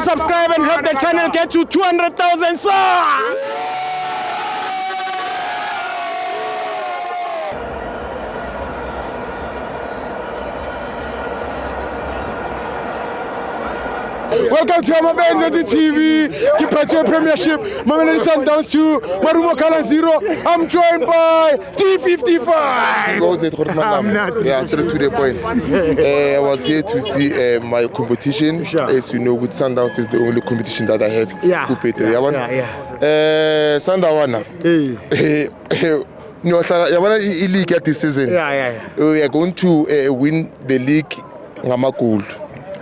subscribe and help the channel get to 200,000 subs. Welcome to Amabenzi TV, Kipacho Premiership, Mamelodi Sundowns 2, Marumo Kala 0. I'm joined by T55. Goes at yeah, straight to the point. I was here to see my competition. Sure. As you know, with Sundowns is the only competition that I have. Sundawana. No, league at this season. We are going to win the league. Gold.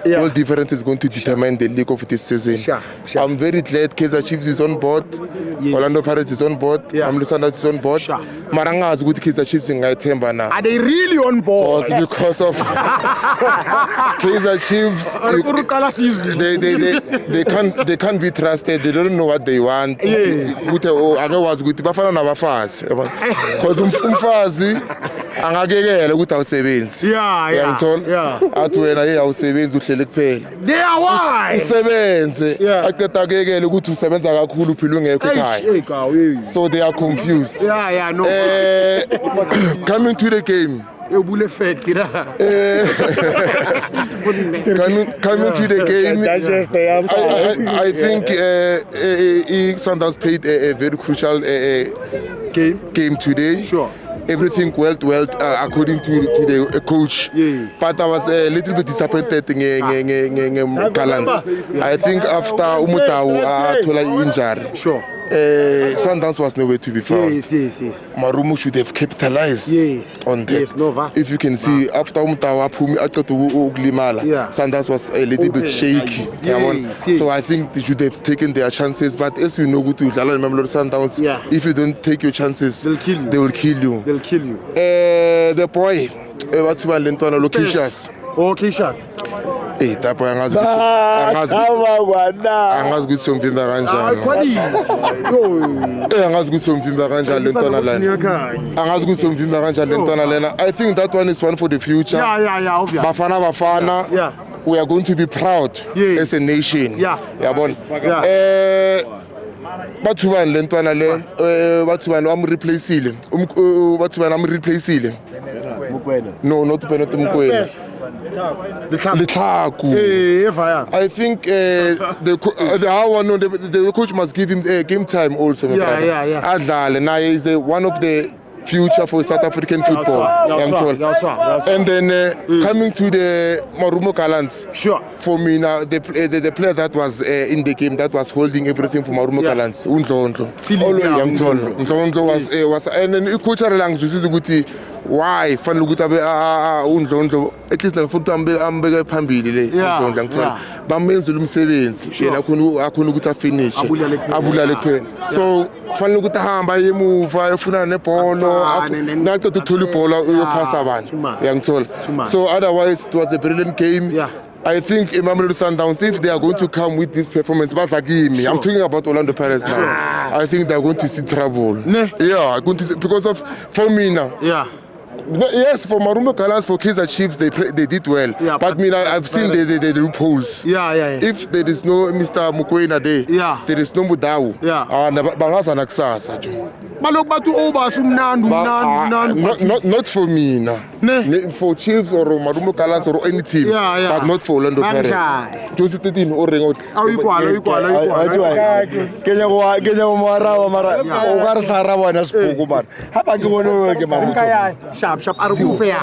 All difference is going to determine the league of this season. Sure. I'm very glad Kaizer Chiefs is on board. Yes. Orlando Pirates is on board. Mamelodi Sundowns is on board. Sure. Maranga is good. Kaizer Chiefs in Temba now. Are they really on board? Because of Kaizer Chiefs, they can't be trusted. They don't know what they want. Yes. Because umfazi angakekela ukuthi awusebenzi. Athi wena awusebenzi uhlele kuphela. They are wise. Usebenze aqeda akekele ukuthi usebenza kakhulu uphila ungekho ekhaya. So they are confused. No. Coming to the game. Coming to the game, I think Sundowns played a very crucial game today. Sure. Everything went well according to the coach. Yes. But I was a little bit disappointed in Kalans. I think after Umutau tola injury. Sure. Sundowns was nowhere to be found. Yes. Marumo should have capitalized on that. Yes, Nova. If you can see, after Umtawa Sundowns was a little bit shaky. Yes. So I think they should have taken their chances. But as you know, Mamelodi Sundowns, if you don't take your chances, they will kill you. The boy, what's my Lentona Lokishas? Kishas. That boy, angazi ukuthi somvimba kanjani. Angazi ukuthi somvimba kanjani lentona lena. I think that one is one for the future. Bafana. We are going to be proud as a nation. Bathu bani lentwana le bathu bani amreplaceile no not Mkwena Lithaku. I think the coach must give him game time also. Adlale naye is one of the future for South African football. And then coming to the Marumo Kalans. Sure. For me now, the player that was in the game that was holding everything for Marumo Kalans. Undlondo was and then coach Arlangs ukuthi why fanele ukuthi abe Undlondo at least ngifuthi ambeke phambili le Undlondo ngithola bamenzela umsebenzi yena akhona ukuthi afinish abulale kuphela. So fanele ukuthi ahamba emuva efuna nebhola naqeda ukuthola ibhola uyophasa abantu ngithola. So otherwise it was a brilliant game. I think Mamelodi Sundowns, if they are going to come with this performance, Basagimi, I'm talking about Orlando Pirates now. I think they're going to see trouble. I'm going to see, because of for me now. Yes, for Marumo Kalans, for Kaizer Chiefs, they did well. But I've seen the loopholes. If there is no Mr. Mukwena there, there is no Mudau. Not for me now. For Chiefs or Marumo Kalans or any team, but not for Orlando Pirates. Just it in Orengo. Sharp. Arugufea.